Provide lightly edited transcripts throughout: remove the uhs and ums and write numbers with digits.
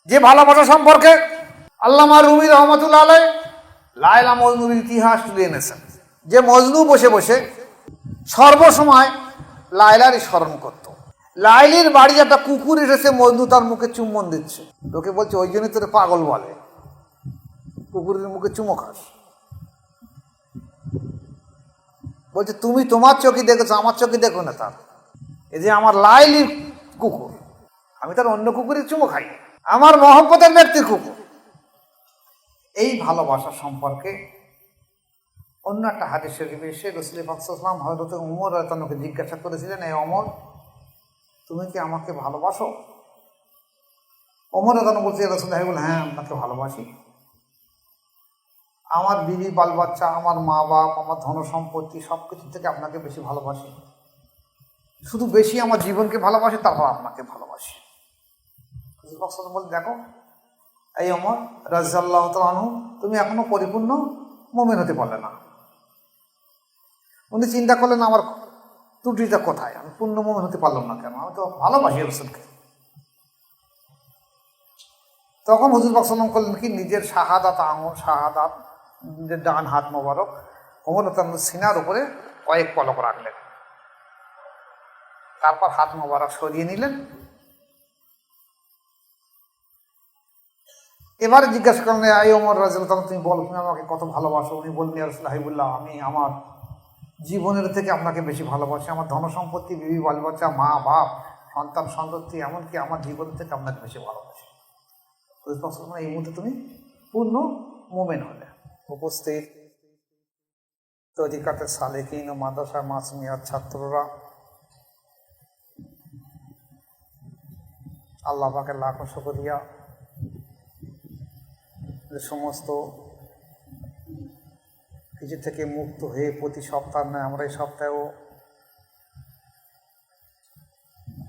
যে ভালোবাসা সম্পর্কে আল্লামা রুমি রহমতুল্লাহ আলাই লায়লা মজনুর ইতিহাস তুলে এনেছেন। যে মজনু বসে বসে সর্বসময় লায়লারই স্মরণ করত। লাইলির বাড়ি একটা কুকুর এসেছে, মজনু তার মুখে চুম্বন দিচ্ছে। লোকে বলছে ওই জন্যই তোর পাগল বলে, কুকুরের মুখে চুমো খাস। বলছে তুমি তোমার চোখে দেখেছো, আমার চোখে দেখো না। তার এই যে আমার লাইলির কুকুর, আমি তার অন্য কুকুরের চুমো খাই, আমার মহব্বতের ব্যক্তির কুকুর। এই ভালোবাসা সম্পর্কে অন্য একটা হাদিস শরীফে এসে রাসূল পাক সাল্লাল্লাহু আলাইহি ওয়াসাল্লাম হযরত ওমর রাদিয়াল্লাহু আনহুকে জিজ্ঞাসা করেছিলেন, এই ওমর, তুমি কি আমাকে ভালোবাসো? ওমর রাদিয়াল্লাহু আনহু বলছে, রাসূলুল্লাহ, হ্যাঁ আপনাকে ভালোবাসি। আমার বিবি বাল বাচ্চা, আমার মা বাপ, আমার ধন সম্পত্তি সবকিছু থেকে আপনাকে বেশি ভালোবাসি। শুধু বেশি আমার জীবনকে ভালোবাসি, তারপর আপনাকে ভালোবাসি। রাসূল পাক সাল্লাল্লাহু আলাইহি ওয়াসাল্লাম বলে, দেখো এই ওমর রাদিয়াল্লাহু তাআলা আনহু, তুমি এখনো পরিপূর্ণ মুমিন হতে পারলে না। উনি চিন্তা করলেন আমার ত্রুটিটা কোথায়, আমি পূর্ণ মুমিন হতে পারলাম না কেন, আমি তো ভালোবাসি রাসূলকে। তখন হুজুর পাক সাল্লাল্লাহু আলাইহি ওয়াসাল্লাম করলেন কি, নিজের শাহাদাত নিজের ডান হাত মোবারক ওমর রাদিয়াল্লাহু আনহুর সিনার উপরে কয়েক পলক রাখলেন। তারপর হাত মোবারক সরিয়ে নিলেন। এবারে জিজ্ঞাসা করলেন, এই ওমর রাদিয়াল্লাহু তাআলা, তুমি বলো তুমি আমাকে কত ভালোবাসো? উনি বললেন, ইয়া রাসূলুল্লাহ, হাবিবুল্লাহ, আমি আমার জীবনের থেকে আপনাকে বেশি ভালোবাসি। আমার ধন সম্পত্তি, বিবি বাল বাচ্চা, মা বাপ, সন্তান সন্ততি, এমনকি আমার জীবন থেকে আপনাকে বেশি ভালোবাসি। এই মুহূর্তে তুমি পূর্ণ মুমিন হলে। উপস্থিত তরিকাতের সালেকিন ও মাদ্রাসা মাসুমিয়ার ছাত্ররা, আল্লাহ পাকের লাখো শুকরিয়া যে সমস্ত কিছু থেকে মুক্ত হয়ে প্রতি সপ্তাহ নয়, আমরা এই সপ্তাহেও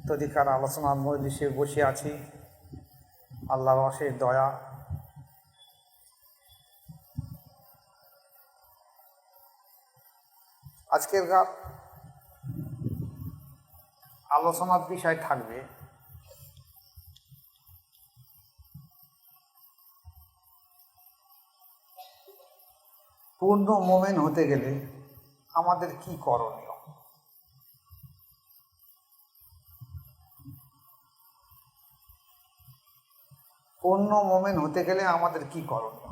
তরিকার আলোচনার মজলিসে বসে আছি। আল্লাহর অশেষ দয়া। আজকের আলোচনার বিষয় থাকবে পূর্ণ মুমিন হতে গেলে আমাদের কি করণীয়। পূর্ণ মুমিন হতে গেলে আমাদের কি করণীয়,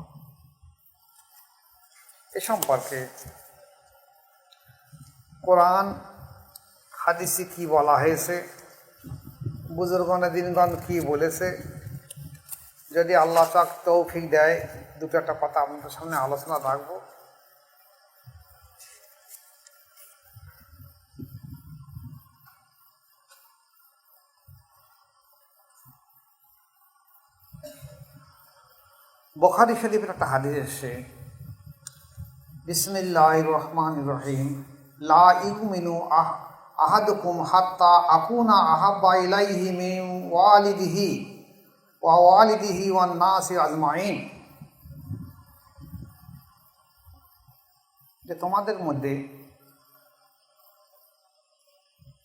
এ সম্পর্কে কোরআন হাদিসে কি বলা হয়েছে, বুজুর্গানে দিনগণ কি বলেছে, যদি আল্লাহ পাক তৌফিক দেয় দুটো একটা কথা আপনাদের সামনে আলোচনা রাখবো। বুখারী শরীফের একটা হাদিস এসেছে, বিসমিল্লাহির রহমানির রহিম, লা ইউমিনু আহাদুকুম হাত্তা আকুনা আহাব্বা ইলাইহি মিন ওয়ালিদিহি ওয়ান নাসি আজমাইন। যে তোমাদের মধ্যে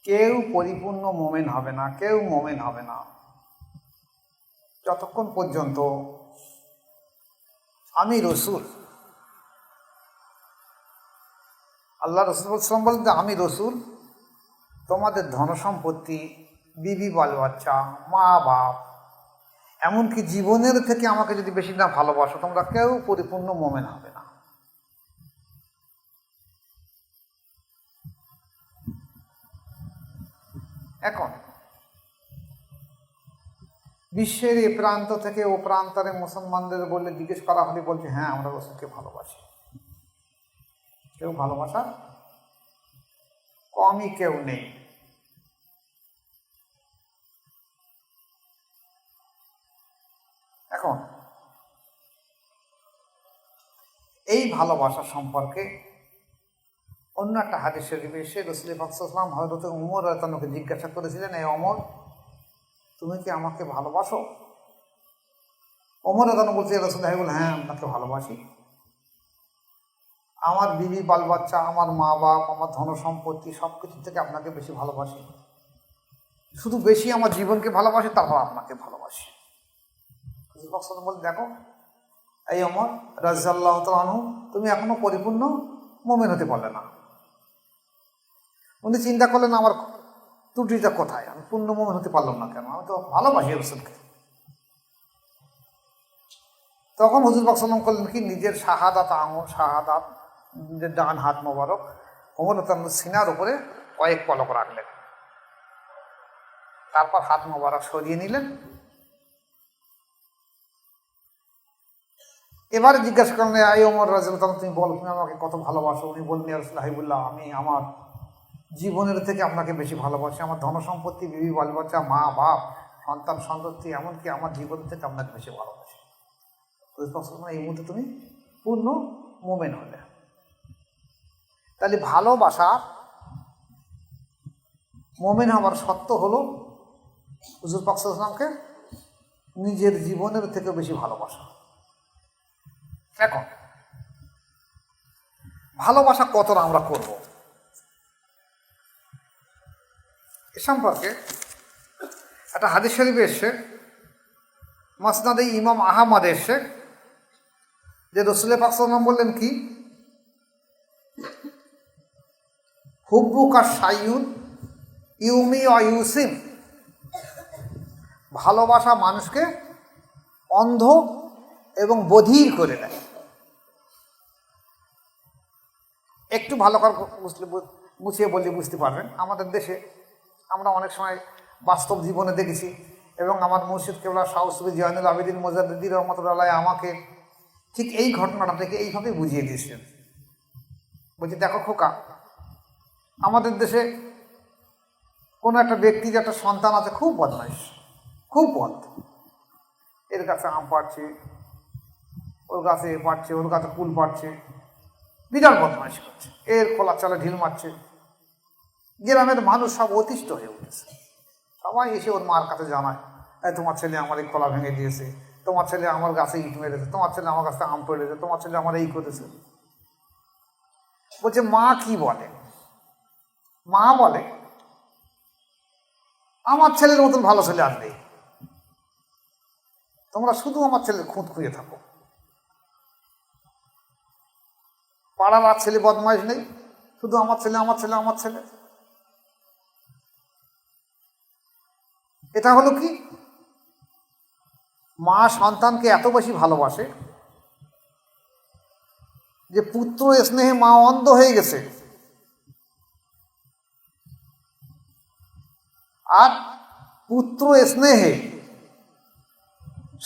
কেউ পরিপূর্ণ মুমিন হবে না, কেউ মুমিন হবে না যতক্ষণ পর্যন্ত আমি রসুল, আল্লাহ রসুল সাল্লাল্লাহু আলাইহি ওয়াসাল্লাম বলেন যে আমি রসুল তোমাদের ধন সম্পত্তি, বিবি বাল বাচ্চা, মা বাপ, এমনকি জীবনের থেকে আমাকে যদি বেশি না ভালোবাসো, তোমরা কেউ পরিপূর্ণ মুমিন হবে না। এখন বিশ্বের এ প্রান্ত থেকে ও প্রান্তরে মুসলমানদের বললে, জিজ্ঞেস করা হলে বলছে, হ্যাঁ আমরা রসুলকে ভালোবাসি। কেউ ভালোবাসা কমই কেউ নেই। এখন এই ভালোবাসা সম্পর্কে অন্য একটা হাদিস শরীফে এসে রাসূল পাক সাল্লাল্লাহু আলাইহি ওয়াসাল্লাম হযরত ওমর রাদিয়াল্লাহু আনহুকে জিজ্ঞাসা করেছিলেন, এই ওমর, তুমি কি আমাকে ভালোবাসো? ওমর রাদিয়াল্লাহু আনহু বলছে, রাসূলুল্লাহ, হ্যাঁ আপনাকে ভালোবাসি। আমার বিবি বাল বাচ্চা, আমার মা বাপ, আমার ধন সম্পত্তি সবকিছু থেকে আপনাকে বেশি ভালোবাসি। শুধু বেশি আমার জীবনকে ভালোবাসি, তারপর আপনাকে ভালোবাসি। বলে, দেখো এই ওমর রাদিয়াল্লাহু তাআলা আনহু, তুমি এখনো পরিপূর্ণ মুমিন হতে পারলে না। উনি চিন্তা করলেন আমার ত্রুটিটা কোথায়, আমি পূর্ণ মুমিন হতে পারলাম না কেন, আমি তো ভালোবাসি রাসূলকে। তখন হুজুর পাক সাল্লাল্লাহু আলাইহি ওয়াসাল্লাম করলেন কি, নিজের শাহাদাত নিজের ডান হাত মোবারক ওমর রাদিয়াল্লাহু সিনার উপরে কয়েক পলক রাখলেন, তারপর হাত মোবারক সরিয়ে নিলেন। এবারে জিজ্ঞাসা করলেন, এই ওমর রাদিয়াল্লাহু তাআলা, তুমি বলো তুমি আমাকে কত ভালোবাসো? উনি বললেন, ইয়া রাসূলুল্লাহ হাবিবুল্লাহ, আমি আমার জীবনের থেকে আপনাকে বেশি ভালোবাসি। আমার ধন সম্পত্তি, বিবি বাল বাচ্চা, মা বাপ, সন্তান সন্ততি, এমনকি আমার জীবন থেকে আপনাকে বেশি ভালোবাসি। এই মুহূর্তে তুমি পূর্ণ মুমিন হলে। তাহলে ভালোবাসা, মুমিন হবার সত্য হলো হুজুর পাক সাল্লাল্লাহু আলাইহি ওয়াসাল্লামকে নিজের জীবনের থেকে বেশি ভালোবাসা। এখন ভালোবাসা কতটা আমরা করব, এ সম্পর্কে একটা হাদিস শরীফে এসছে, মাসনাদে ইমাম আহমদ এসছে, যে রাসূল পাক সাল্লাল্লাহু আলাইহি ওয়াসাল্লাম বললেন কি, হুব্বুকা শাইউন ইউমি ওয়া ইউসিম, ভালোবাসা মানুষকে অন্ধ এবং বধির করে দেয়। একটু ভালো করে গুছিয়ে বললে বুঝতে পারবেন। আমাদের দেশে আমরা অনেক সময় বাস্তব জীবনে দেখেছি, এবং আমার মুর্শিদ কেবলা শাহ সুফি জয়নুল আবেদিন মুজাদ্দিদি রহমতুল্লাহ আমাকে ঠিক এই ঘটনাটা থেকে এইভাবে বুঝিয়ে দিয়েছিলেন। বলছি, দেখো খোকা, আমাদের দেশে কোনো একটা ব্যক্তির একটা সন্তান আছে, খুব বদমাইশ, খুব বদ, এর কাছে আম পাড়ছে, ওর গাছে এ পাড়ছে, ওর গাছে কুল পাড়ছে, বিরাট বদমাইশ করছে, এর খোলা চালে ঢিল মারছে। গ্রামের মানুষ সব অতিষ্ঠ হয়ে উঠেছে, সবাই এসে ওর মার কাছে জানায়, তোমার ছেলে আমার এই খোলা ভেঙে দিয়েছে, তোমার ছেলে আমার গাছে ইট মেরেছে, তোমার ছেলে আমার কাছে আম পেড়েছে, তোমার ছেলে আমার এই করেছে। বলছে, মা কি বলে? মা বলে, আমার ছেলের মতন ভালো ছেলে আর নেই, তোমরা শুধু আমার ছেলের খুঁত খুঁজে থাকো। পাড়ার আর ছেলে বদমাইশ নেই, শুধু আমার ছেলে, আমার ছেলে, আমার ছেলে। এটা হলো কি, মা সন্তানকে এত বেশি ভালোবাসে যে পুত্র স্নেহে মা অন্ধ হয়ে গেছে। আর পুত্র স্নেহে,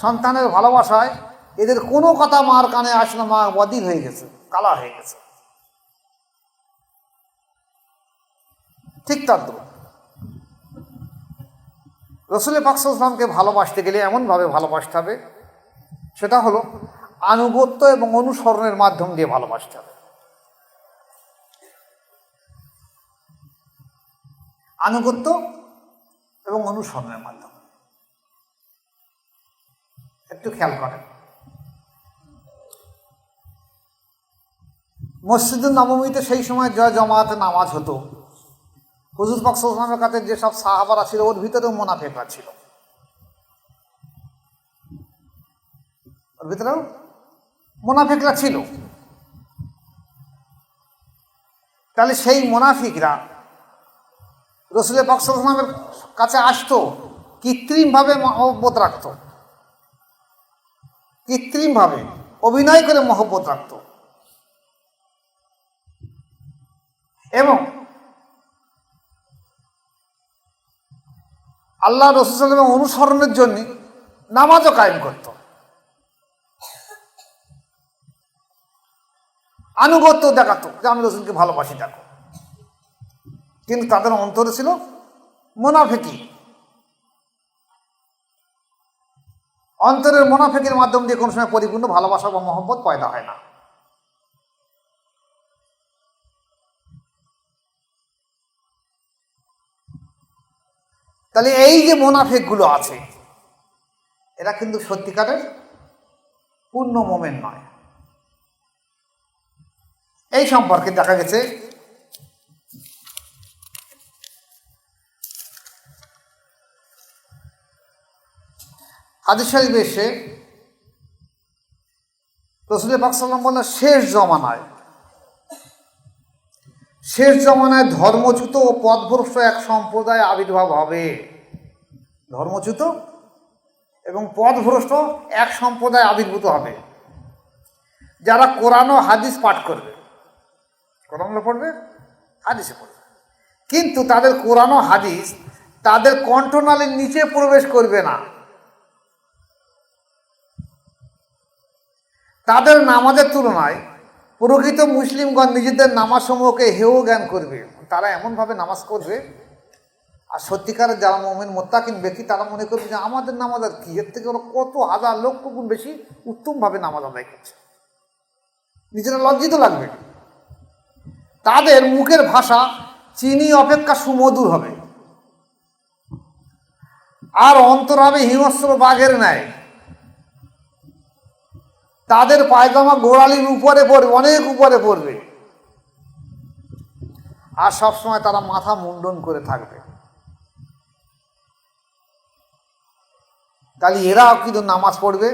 সন্তানের ভালোবাসায় এদের কোনো কথা মার কানে আসে না, মা বধির হয়ে গেছে, কালা হয়ে গেছে। ঠিক তার রাসূল পাক সাল্লাল্লাহু আলাইহি ওয়াসাল্লামকে ভালোবাসতে গেলে এমনভাবে ভালোবাসতে হবে, সেটা হলো আনুগত্য এবং অনুসরণের মাধ্যম দিয়ে ভালোবাসতে হবে। আনুগত্য এবং অনুসরণের মাধ্যমে। একটু খেয়াল করেন, মসজিদুন নববীতে সেই সময় জয় জমাতে নামাজ হতো। হুজুর পাক সাল্লাল্লাহু আলাইহি ওয়াসাল্লামের কাছে যেসব সাহাবারা ছিল, ওর ভিতরেও মুনাফিকরা ছিল, ওর ভিতরেও মুনাফিকরা ছিল। তাহলে সেই মুনাফিকরা রাসূল পাক সাল্লাল্লাহু আলাইহি ওয়াসাল্লামের কাছে আসতো, কৃত্রিমভাবে মহব্বত রাখত, কৃত্রিমভাবে অভিনয় করে মহব্বত রাখত, এবং আল্লাহ রাসূল সাল্লাল্লাহু আলাইহি ওয়াসাল্লাম অনুসরণের জন্য নামাজও কায়েম করত, আনুগত্য দেখাতো যে আমি রাসূলকে ভালোবাসি, দেখো। কিন্তু তাদের অন্তরে ছিল মুনাফিকি। অন্তরের মুনাফিকের মাধ্যম দিয়ে কোনো সময় পরিপূর্ণ ভালোবাসা বা মহব্বত পয়দা হয় না। তাহলে এই যে মুনাফিকগুলো আছে, এরা কিন্তু সত্যিকারের পূর্ণ মুমিন নয়। এই সম্পর্কে দেখা গেছে হাদিস শরীফে এসে রাসূল পাক সাল্লাল্লাহু আলাইহি ওয়াসাল্লাম বললেন শেষ জমানায় ধর্মচ্যুত ও পথভ্রষ্ট এক সম্প্রদায় আবির্ভাব হবে। ধর্মচ্যুত এবং পথভ্রষ্ট এক সম্প্রদায় আবির্ভূত হবে, যারা কোরআন ও হাদিস পাঠ করবে। কোরআন পড়বে, হাদিসে পড়বে, কিন্তু তাদের কোরআন ও হাদিস তাদের কণ্ঠনালীর নিচে প্রবেশ করবে না। তাদের নামাজের তুলনায় প্রকৃত মুসলিমগণ নিজেদের নামাজ সমূহকে হেয় জ্ঞান করবে। তারা এমনভাবে নামাজ করবে, আর সত্যিকারের যারা মুমিন মুত্তাকিন ব্যক্তি তারা মনে করবে যে আমাদের নামাজ আর কি, এর থেকে ওরা কত হাজার লক্ষ গুণ বেশি উত্তমভাবে নামাজ আদায় করছে। নিজেরা লজ্জিত লাগবে। তাদের মুখের ভাষা চিনি অপেক্ষা সুমধুর হবে, আর অন্তর হবে হিংস্র বাঘের ন্যায়। তাদের পায়জামা গোড়ালির উপরে পড়বে, অনেক উপরে পড়বে, আর সবসময় তারা মাথা মুন্ডন করে থাকবে। তাহলে এরাও কিন্তু নামাজ পড়বে,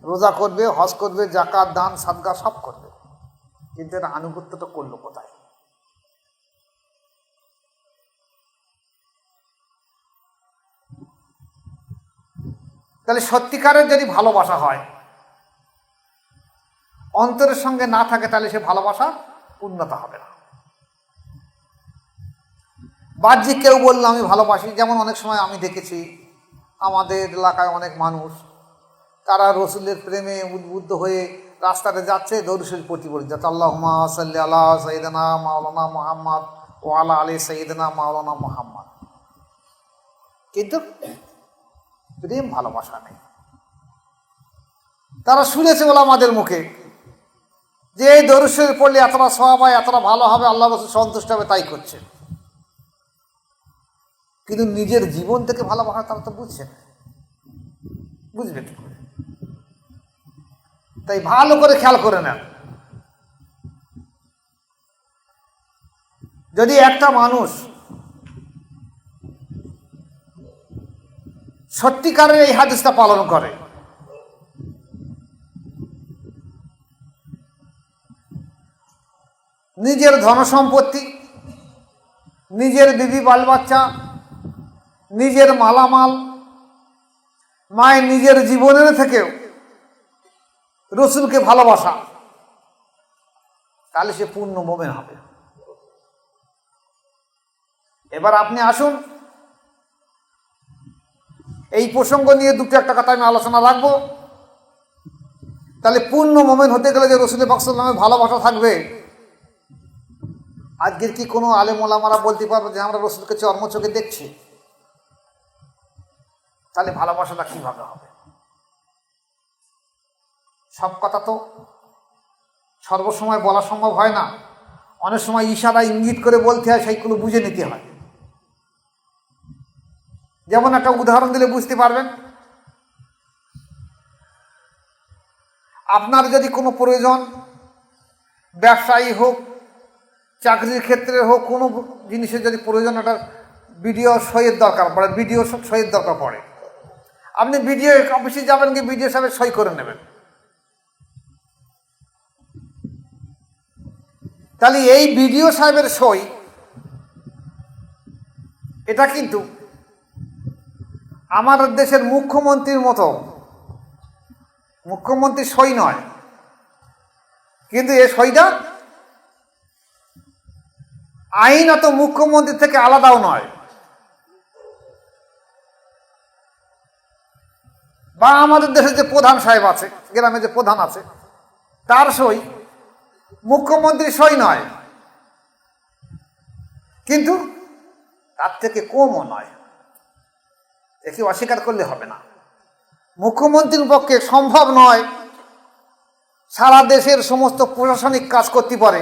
রোজা করবে, হজ করবে, যাকাত দান সাদকা সব করবে, কিন্তু এরা আনুগত্যটা করলো কোথায়? তাহলে সত্যিকারের যদি ভালোবাসা হয় অন্তরের সঙ্গে না থাকে, তাহলে সে ভালোবাসা পূর্ণতা হবে না। বাহ্যিক কেউ বললো আমি ভালোবাসি, যেমন অনেক সময় আমি দেখেছি আমাদের এলাকায় অনেক মানুষ তারা রসুলের প্রেমে উদ্বুদ্ধ হয়ে রাস্তাতে যাচ্ছে, দরুদ শরীফ পড়তে যাচ্ছে, আল্লাহুম্মা সাল্লি আলা সাইয়্যিদিনা মাওলানা মুহাম্মদ ওয়া আলা আলি সাইয়্যিদিনা মাওলানা মুহাম্মদ, কিন্তু প্রেম ভালোবাসা নেই। তারা শুনেছে ওলামাদের মুখে যে এই দরুদ শরীফ পড়লে এতটা সওয়াব হয়, এতটা ভালো হবে, আল্লাহ রাসূল সন্তুষ্ট হবে, তাই করছে, কিন্তু নিজের জীবন থেকে ভালোবাসা তারা তো বুঝছে না, বুঝবে কি করে? তাই ভালো করে খেয়াল করে নেন, যদি একটা মানুষ সত্যিকারের এই হাদিসটা পালন করে, নিজের ধনসম্পত্তি, নিজের বিবি বাল বাচ্চা, নিজের মালামাল, মায়ের নিজের জীবনের থেকেও রসুলকে ভালোবাসা, তাহলে সে পূর্ণ মুমিন হবে। এবার আপনি আসুন, এই প্রসঙ্গ নিয়ে দুটো একটা কথা আমি আলোচনা রাখবো। তাহলে পূর্ণ মুমিন হতে গেলে যে রসুল পাক সাল্লাল্লাহু আলাইহি ওয়াসাল্লামের ভালোবাসা থাকবে। আজকের কি কোনো আলেম ওলামারা বলতে পারবে যে আমরা রসুলকে চর্ম চোখে দেখছি? তাহলে ভালোবাসাটা কিভাবে হবে? সব কথা তো সর্বসময় বলা সম্ভব হয় না, অনেক সময় ইশারা ইঙ্গিত করে বলতে হয়, সেইগুলো বুঝে নিতে হয়। যেমন একটা উদাহরণ দিলে বুঝতে পারবেন, আপনার যদি কোনো প্রয়োজন, ব্যবসায়ী হোক, চাকরির ক্ষেত্রে হোক, কোনো জিনিসের যদি প্রয়োজন, একটা বিডিও সইয়ের দরকার পড়ে, বিডিও সইয়ের দরকার পড়ে, আপনি বিডিও অফিসে যাবেন, কি বিডিও সাহেবের সই করে নেবেন। তাহলে এই বিডিও সাহেবের সই, এটা কিন্তু আমাদের দেশের মুখ্যমন্ত্রীর মতো, মুখ্যমন্ত্রীর সই নয়, কিন্তু এই সইটা আইনত মুখ্যমন্ত্রী থেকে আলাদাও নয়। বা আমাদের দেশের যে প্রধান সাহেব আছে, গ্রামে যে প্রধান আছে, তার সই মুখ্যমন্ত্রীর সই নয়, কিন্তু তার থেকে কমও নয়। একে অস্বীকার করলে হবে না। মুখ্যমন্ত্রীর পক্ষে সম্ভব নয় সারা দেশের সমস্ত প্রশাসনিক কাজ করতে পারে,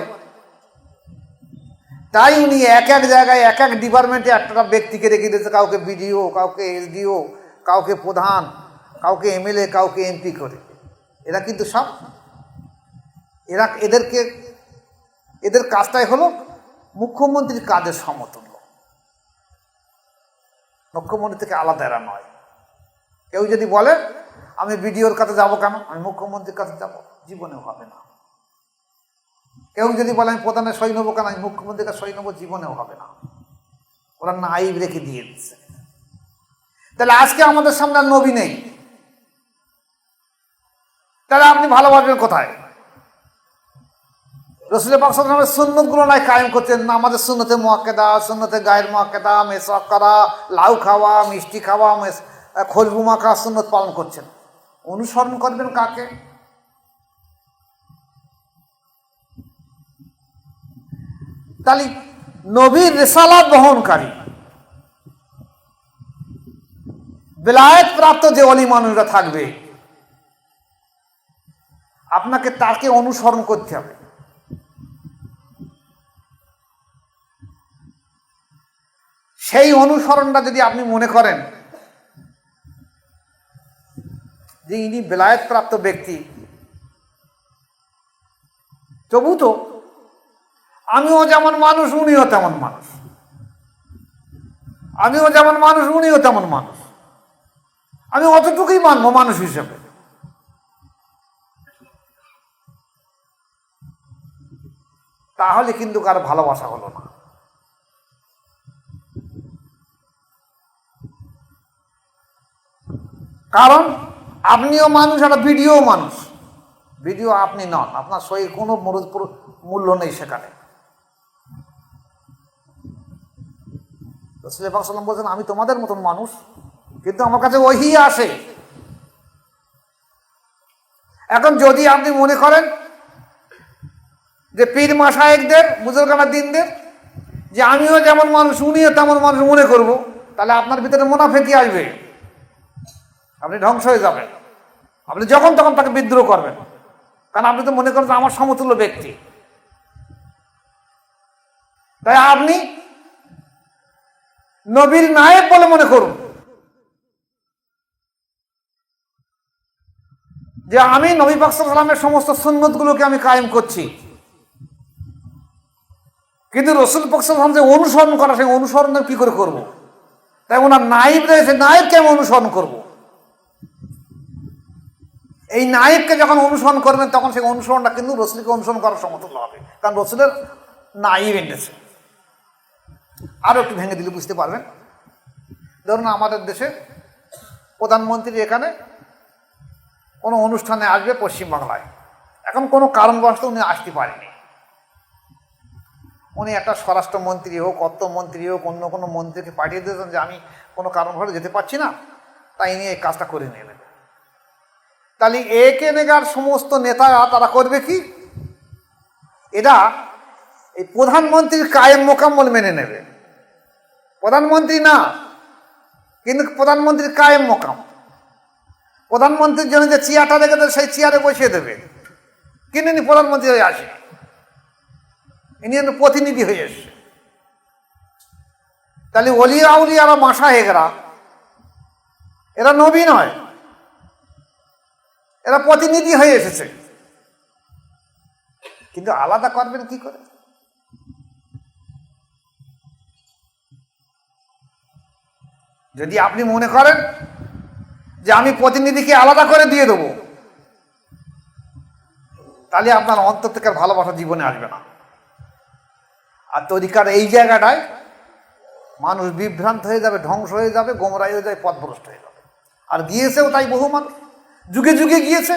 তাই উনি এক এক জায়গায় এক এক ডিপার্টমেন্টে একটা ব্যক্তিকে রেখে দিয়েছে, কাউকে বিডিও, কাউকে এসডিও, কাউকে প্রধান, কাউকে এমএলএ, কাউকে এমপি করে। এরা কিন্তু সব এদের কাজটাই হলো মুখ্যমন্ত্রীর কাজের সমতুল্য, মুখ্যমন্ত্রী থেকে আলাদা এরা নয়। কেউ যদি বলে আমি বিডিওর কাছে যাব কেন, আমি মুখ্যমন্ত্রীর কাছে যাব, জীবনেও হবে না। কেউ যদি বলে আমি প্রধানের সই নেবো কেন, আমি মুখ্যমন্ত্রীর কাছে সই নেবো, জীবনেও হবে না। ওরা নাইব রেখে দিয়ে দিচ্ছে। তাহলে আজকে আমাদের সামনে আর নবী নেই, তাহলে আপনি ভালোবাসবেন কোথায়? রাসূল পাক সাল্লাল্লাহু আলাইহি ওয়াসাল্লামের সুন্নতগুলো নাই কায়েম করছেন না। আমাদের সুন্নতে মুআক্কাদা, সুন্নতে গায়ের মুআক্কাদা, মেসওয়াক করা, লাউ খাওয়া, মিষ্টি খাওয়া, খুশবু মাখা সুন্নত পালন করছেন। অনুসরণ করবেন কাকে? তাহলে নবীর রিসালাত বহনকারী, বেলায়েত প্রাপ্ত যে ওলি মানুষরা থাকবে, আপনাকে তাকে অনুসরণ করতে হবে। সেই অনুসরণটা যদি আপনি মনে করেন যে ইনি বেলায়েত প্রাপ্ত ব্যক্তি, তবু তো আমিও যেমন মানুষ উনিও তেমন মানুষ, আমিও যেমন মানুষ উনিও তেমন মানুষ, আমি অতটুকুই মানবো মানুষ হিসেবে। তাহলে কিন্তু কারো ভালোবাসা হলো না। কারণ আপনিও মানুষ, একটা ভিডিও মানুষ, ভিডিও আপনি নন, আপনার সহির কোনো মূল্য নেই সেখানে। রাসূল পাক সাল্লাল্লাহু আলাইহি ওয়াসাল্লাম বলছেন আমি তোমাদের মতন মানুষ, কিন্তু আমার কাছে ওহী আসে। এখন যদি আপনি মনে করেন যে পীর মাশায়েখদের, বুজুর্গানা দ্বীনদের যে আমিও যেমন মানুষ উনিও তেমন মানুষ মনে করব, তাহলে আপনার ভিতরে মুনাফিকি আসবে, আপনি ধ্বংস হয়ে যাবেন। আপনি যখন তখন তাকে বিদ্রোহ করবেন, কারণ আপনি তো মনে করেন আমার সমতুল্য ব্যক্তি। তাই আপনি নবীর নায়েব বলে মনে করুন যে আমি নবী পাক সাল্লাল্লাহু আলাইহি ওয়াসাল্লামের সমস্ত সুন্নতগুলোকে আমি কায়েম করছি, কিন্তু রাসূল পাক সাল্লাল্লাহু আলাইহি ওয়াসাল্লাম যে অনুসরণ করা, সেই অনুসরণ কি করে করব? তাই ওনার নায়েব রয়েছে, নায়েবকে আমি অনুসরণ করব। এই নায়েবকে যখন অনুসরণ করবেন তখন সেই অনুসরণটা কিন্তু রাসূলকে অনুসরণ করার সমতুল্য হবে, কারণ রাসূলের নায়েব এনেছে। আরো একটু ভেঙে দিলে বুঝতে পারবেন। ধরুন আমাদের দেশে প্রধানমন্ত্রী এখানে কোনো অনুষ্ঠানে আসবে পশ্চিমবাংলায়, এখন কোনো কারণবশত উনি আসতে পারেনি, উনি একটা স্বরাষ্ট্রমন্ত্রী হোক, অর্থমন্ত্রী হোক, অন্য কোনো মন্ত্রীকে পাঠিয়ে দিয়েছেন যে আমি কোনো কারণবশত যেতে পারছি না, তাই নিয়ে এই কাজটা করে নিয়ে নেবে। তাহলে একে নেগার সমস্ত নেতারা তারা করবে কি? এরা এই প্রধানমন্ত্রীর কায়েম মোকাম্মল মেনে নেবে। প্রধানমন্ত্রী না, কিন্তু প্রধানমন্ত্রীর কায়েম মোকাম। প্রধানমন্ত্রীর জন্য যে চেয়ারটা রেখে দেবে সেই চেয়ারে বসিয়ে দেবে, কিন্তু ইনি প্রধানমন্ত্রী হয়ে আসে, ইনি প্রতিনিধি হয়ে এসছে। তাহলে ওলিয়া আউলিয়ারা মাশায়েখরা এরা নবী নয়, এরা প্রতিনিধি হয়ে এসেছে। কিন্তু আলাদা করবেন কি করে? যদি আপনি মনে করেন যে আমি প্রতিনিধিকে আলাদা করে দিয়ে দেবো, তাহলে আপনার অন্তর থেকে ভালোবাসা জীবনে আসবে না। আর তরিকার এই জায়গাটায় মানুষ বিভ্রান্ত হয়ে যাবে, ধ্বংস হয়ে যাবে, গোমরাহ হয়ে যাবে, পথভ্রষ্ট হয়ে যাবে। আর গিয়েছেও তাই, বহু মানুষ যুগে যুগে গিয়েছে,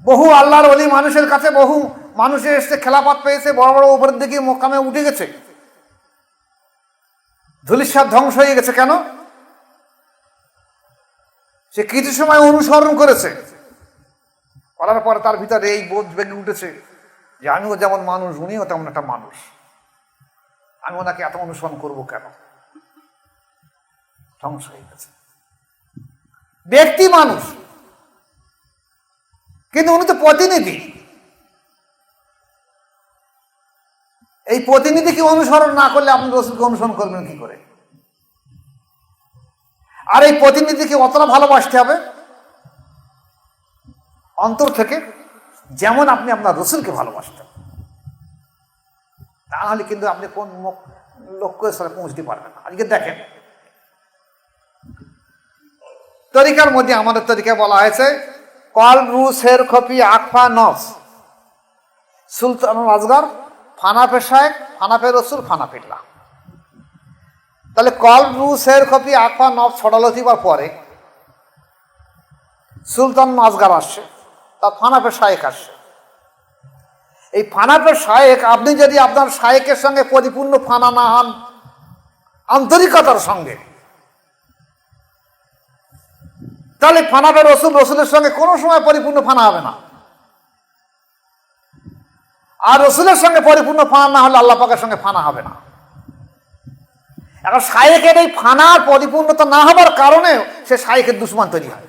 বহু আল্লাহর ওলি মানুষের কাছে বহু মানুষের এসে খেলাফত পেয়েছে, বড় বড় উপরের দিকে মোকামে উঠে গেছে, ধূলিসাৎ ধ্বংস হয়ে গেছে। কেন? সে কিছু সময় অনুসরণ করেছে, করার পরে তার ভিতরে এই বোধ বেগে উঠেছে যে আমিও যেমন মানুষ উনিও তেমন একটা মানুষ, আমি ওনাকে এত অনুসরণ করবো কেন? ধ্বংস হয়ে গেছে। ব্যক্তি মানুষ, কিন্তু উনি তো প্রতিনিধি। এই প্রতিনিধিকে অনুসরণ না করলে আপনি রাসূলকে অনুসরণ করবেন কি করে? আর এই প্রতিনিধিকে অতটা ভালোবাসতে হবে অন্তর থেকে, যেমন আপনি আপনার রাসূলকে ভালোবাসতেন। তাহলে কিন্তু আপনি কোন লক্ষ্যের সাথে পৌঁছতে পারবেন না। আজকে দেখেন তরিকার মধ্যে আমাদের তরিকায় বলা হয়েছে কল রু শের খপি আকফা নফস সুলতানুল আসগর ফানাফে শায়েখ ফানাফে রসুল ফানাফিল্লাহ। তাহলে কল রু শের খপি আকফা নফস ছড়ালতিবার পরে সুলতান আসগর আসছে, তার ফানাফে শায়েখ আসছে। এই ফানাফে শায়েখ, আপনি যদি আপনার শায়েকের সঙ্গে পরিপূর্ণ ফানা না হন আন্তরিকতার সঙ্গে, তাহলে ফানাফে রসুল, রসুলের সঙ্গে কোনো সময় পরিপূর্ণ ফানা হবে না। আর রসুলের সঙ্গে পরিপূর্ণ ফানা না হলে আল্লাহ পাকের সঙ্গে ফানা হবে না। এখন শায়েকের এই ফানার পরিপূর্ণতা না হবার কারণে সে শায়েকের দুশ্মন তৈরি হয়।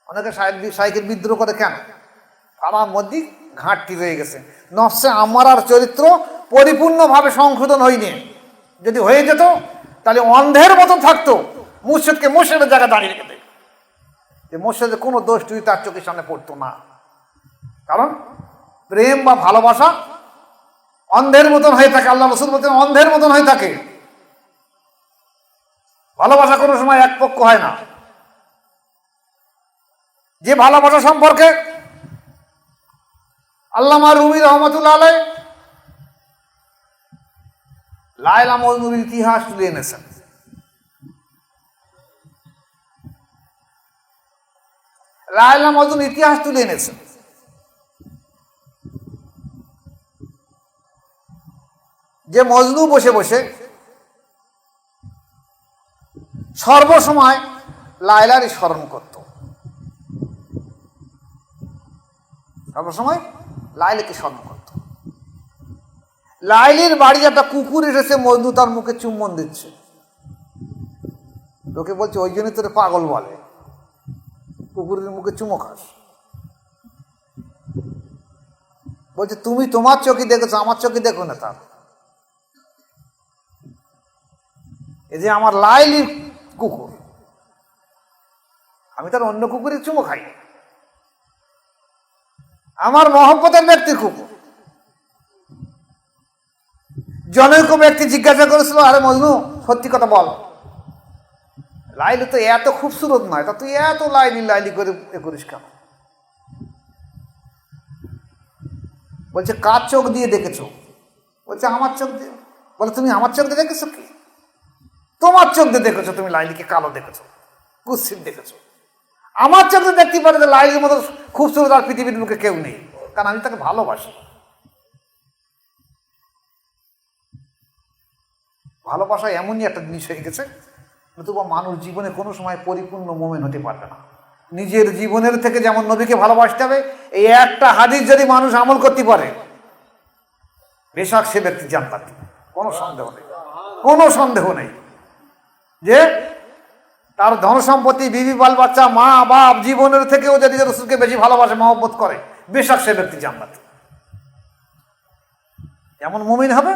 অনেকে শায়েকের বিদ্রোহ করে কেন? ফানার মধ্যে ঘাটতি রয়ে গেছে, নফসে আমারার চরিত্র পরিপূর্ণভাবে সংশোধন হয়নি। যদি হয়ে যেত তাহলে অন্ধের মতন থাকতো, মুর্শিদকে মুর্শিদের জায়গায় দাঁড়িয়ে রেখে দেয়, যে মুর্শিদের কোনো দোষ তুই তার চোখের সামনে পড়তো না। কারণ প্রেম বা ভালোবাসা অন্ধের মতন হয়ে থাকে। আল্লাহ রসুল বলতেন অন্ধের মতন হয়ে থাকে, ভালোবাসা কোনো সময় এক পক্ষ হয় না। যে ভালোবাসা সম্পর্কে আল্লামা রুমি রহমতুল্লাহ আলাইহ লায়লা মজনুর ইতিহাস তুলে এনেছেন। লায়লা মজনুর ইতিহাস তুলে এনেছেন। যে মজনু বসে বসে সর্বসময় লায়লারই স্মরণ করত, সর্বসময় লাইলাকে স্মরণ করত। লাইলির বাড়ি একটা কুকুর এসেছে, মজনু তার মুখে চুম্বন দিচ্ছে। লোকে বলছে ওই জন্য তোরে পাগল বলে, কুকুরের মুখে চুমো খাস। বলছে তুমি তোমার চোখে দেখেছো, আমার চোখে দেখো না। তার এই যে আমার লাইলির কুকুর, আমি তার অন্য কুকুরের চুমো খাই, আমার মহব্বতের ব্যক্তির কুকুর। জনৈক ব্যক্তি জিজ্ঞাসা করেছিল, আরে মজনু সত্যি কথা বল, লাইলি তো এত খুবসুরত নয়, তা তুই এত লাইলি লাইলি করে এ করিস কেন? বলছে কার চোখ দিয়ে দেখেছো? বলছে আমার চোখ দিয়ে। বলে তুমি আমার চোখ দিয়ে দেখেছো কি? তোমার চোখ দিয়ে দেখেছো, তুমি লাইলিকে কালো দেখেছো, কুৎসিত দেখেছো। আমার চোখ দিয়ে দেখতে পারে যে লাইলির মতো খুবসুরত আর পৃথিবীর মুখে কেউ নেই, কারণ আমি তাকে ভালোবাসি। ভালোবাসা এমনই একটা জিনিস হয়ে গেছে, নতুবা মানুষ জীবনে কোনো সময় পরিপূর্ণ মোমেন হতে পারবে না। নিজের জীবনের থেকে যেমন নবীকে ভালোবাসতে হবে, এই একটা হাদিস যদি মানুষ আমল করতে পারে, বেশক সে ব্যক্তি জান্নাতি, কোনো সন্দেহ নেই, কোনো সন্দেহ নেই। যে তার ধন সম্পত্তি, বিবি বাল বাচ্চা, মা বাপ, জীবনের থেকেও যদি রসুলকে বেশি ভালোবাসে, মহব্বত করে, বেশক সে ব্যক্তি জান্নাতি। যেমন মুমিন হবে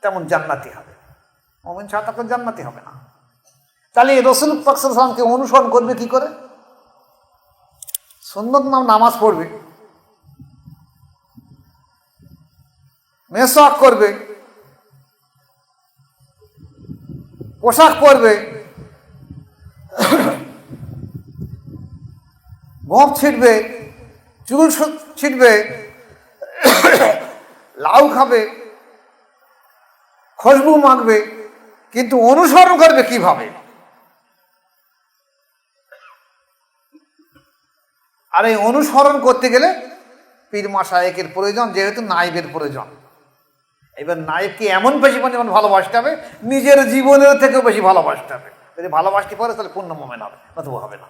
তেমন জান্নাতি হবে, মুমিন ছাড়া তাকে জান্নাতি হবে না। তাহলে রসুল পাক সাল্লাল্লাহু আলাইহি ওয়াসাল্লামকে অনুসরণ করবে কি করে? সুন্নত নামাজ পড়বে, মেসওয়াক করবে, পোশাক পরবে, গোঁফ ছিটবে, চুল ছিটবে, লাউ খাবে, খুশবু মাখবে, কিন্তু অনুসরণ করবে কিভাবে? আর এই অনুসরণ করতে গেলে পীর মাশায়েখের প্রয়োজন, যেহেতু নাইবের প্রয়োজন। এবার নাইবকে এমন বেশি পরিমাণ ভালোবাসতে হবে, নিজের জীবনের থেকেও বেশি ভালোবাসতে হবে। যদি ভালোবাসতে পারে তাহলে পূর্ণ মোমেন হবে, নতুবা হবে না।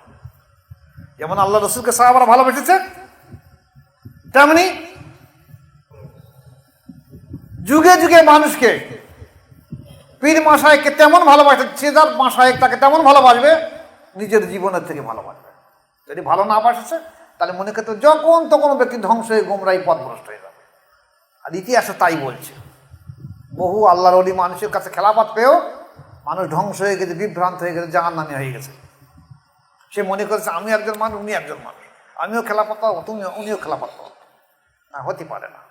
যেমন আল্লাহ রসুলকে সাহাবারা ভালোবেসেছে, তেমনি যুগে যুগে মানুষকে পীর মাশায়েখকে তেমন ভালোবাসে, সে যার মাশায়েখ তাকে তেমন ভালোবাসবে, নিজের জীবনের থেকে ভালোবাসবে। যদি ভালো না বাসেছে তাহলে মনে করতে যখন তখন ব্যক্তি ধ্বংস হয়ে গোমরাই পথভ্রষ্ট হয়ে যাবে। আর ইতিহাসে তাই বলছে, বহু আল্লাহর ওলি মানুষের কাছে খেলাফত পেয়েও মানুষ ধ্বংস হয়ে গেছে, বিভ্রান্ত হয়ে গেছে, জাহান্নামী হয়ে গেছে। সে মনে করেছে আমি একজন মানুষ, উনি একজন মানুষ, আমিও খেলাফত পাবো, উনিও খেলাফত পাবো। না, হতে পারে না।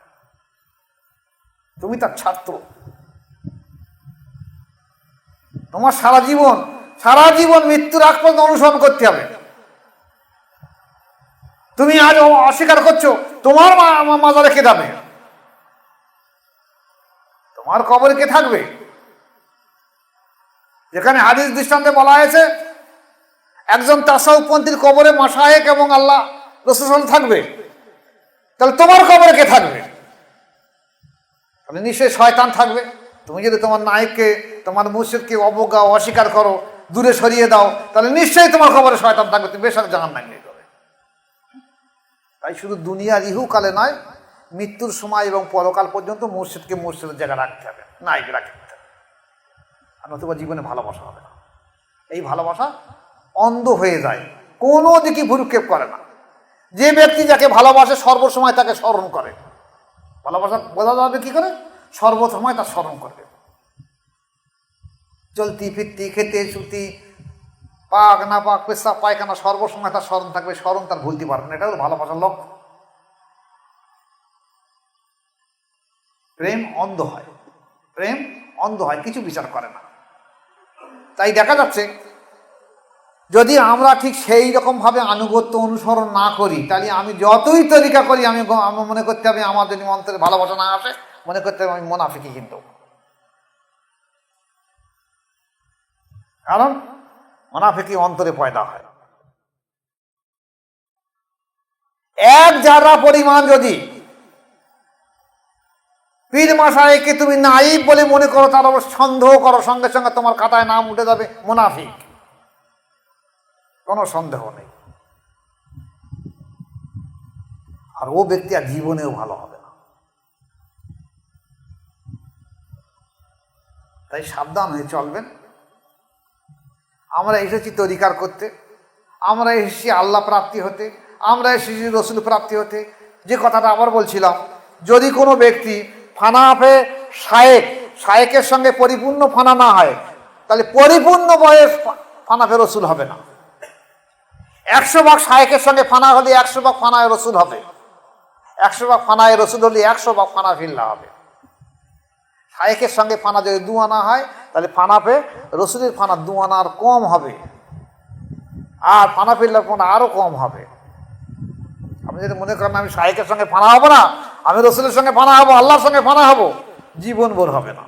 তুমি তার ছাত্র, তোমার সারা জীবন সারা জীবন মৃত্যুর আগ পর্যন্ত অনুসরণ করতে হবে। তুমি আজ অস্বীকার করছো, তোমার মাজারে কে যাবে? তোমার কবরে কে থাকবে? যেখানে হাদিস দৃষ্টান্তে বলা হয়েছে একজন তাসাউফপন্থীর কবরে মাশায়েখ এবং আল্লাহ রাসূল থাকবে, তাহলে তোমার কবরে কে থাকবে? তাহলে নিশ্চয়ই শয়তান থাকবে। তুমি যদি তোমার নায়েককে, তোমার মুর্শিদকে অবজ্ঞা অস্বীকার করো, দূরে সরিয়ে দাও, তাহলে নিশ্চয়ই তোমার কবরে শয়তান থাকবে, তুমি বেশক জাহান্নামে নিয়ে যাবে। তাই শুধু দুনিয়ার ইহুকালে নয়, মৃত্যুর সময় এবং পরকাল পর্যন্ত মুর্শিদকে মুর্শিদের জায়গায় রাখতে হবে, নায়েক রাখতে হবে, আর নতুবা জীবনে ভালোবাসা হবে না। এই ভালোবাসা অন্ধ হয়ে যায়, কোনো দিকে ভ্রুক্ষেপ করে না। যে ব্যক্তি যাকে ভালোবাসে সর্বসময় তাকে স্মরণ করে, ভালোবাসা বোঝা যাবে কি করে? সর্বসময় তার স্মরণ করবে। চলতি ফিরতি, খেতে শুতি, পাক না পাক, পেশাব পায়খানা, সর্বসময় তার স্মরণ থাকবে, স্মরণ তার ভুলতে পারবে না। এটা হলো ভালোবাসার লক্ষ্য। প্রেম অন্ধ হয়, প্রেম অন্ধ হয়, কিছু বিচার করে না। তাই দেখা যাচ্ছে যদি আমরা ঠিক সেই রকমভাবে আনুগত্য অনুসরণ না করি, তাহলে আমি যতই তরিকা করি আমি মনে করতে হবে আমার যদি অন্তরে ভালোবাসা না আসে, মনে করতে হবে আমি মুনাফিকি। কিন্তু কারণ মুনাফিকি অন্তরে পয়দা হয়। এক যারা পরিমাণ যদি পীর মাশায়েখকে তুমি নাইব বলে মনে করো, তার উপর সন্দেহ করো, সঙ্গে সঙ্গে তোমার খাতায় নাম উঠে যাবে মুনাফিক, কোনো সন্দেহ নেই। আর ও ব্যক্তি আর জীবনেও ভালো হবে না। তাই সাবধান হয়ে চলবেন। আমরা এসেছি তরিকার করতে, আমরা এসেছি আল্লাহ প্রাপ্তি হতে, আমরা এসেছি রসুল প্রাপ্তি হতে। যে কথাটা আবার বলছিলাম, যদি কোনো ব্যক্তি ফানাফে শায়েকের সঙ্গে পরিপূর্ণ ফানা না হয়, তাহলে পরিপূর্ণ বয়স ফানাফে রসুল হবে না। 100 ভাগ শায়েকের সঙ্গে ফানা হলে 100 ভাগ ফানায় রসুল হবে, 100 ভাগ ফানায় রসুল হলে 100 ভাগ ফানা ফিল্লা হবে। শায়েকের সঙ্গে ফানা যদি 2 আনা হয়, তাহলে ফানাফে রসুলের ফানা 2 আনার কম হবে, আর ফানা ফিল্লার ফানা আরো কম হবে। আপনি যদি মনে করেন আমি শায়েকের সঙ্গে ফানা হবো না, আমি রসুলের সঙ্গে ফানা হবো, আল্লাহর সঙ্গে ফানা হবো, জীবন ভোর হবে না।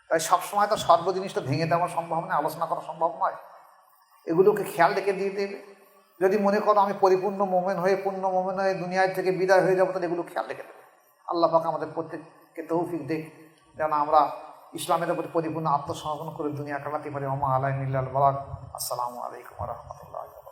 তাই সবসময় তো সর্ব জিনিসটা ভেঙে দেওয়া সম্ভব নয়, আলোচনা করা সম্ভব নয়। এগুলোকে খেয়াল রেখে দিয়ে দেবে। যদি মনে করো আমি পরিপূর্ণ মোমেন হয়ে, পূর্ণ মোমেন হয়ে দুনিয়ায় থেকে বিদায় হয়ে যাবো, তাহলে এগুলো খেয়াল রেখে দেবে। আল্লাহ পাক আমাদের প্রত্যেককে তৌফিক দেখ, যেন আমরা ইসলামের উপর পরিপূর্ণ আত্মসমর্পণ করে দুনিয়া কাটাতে পারি। ওমা আলাইহিল বালাগ। আসসালামু আলাইকুম ওয়া রাহমাতুল্লাহি।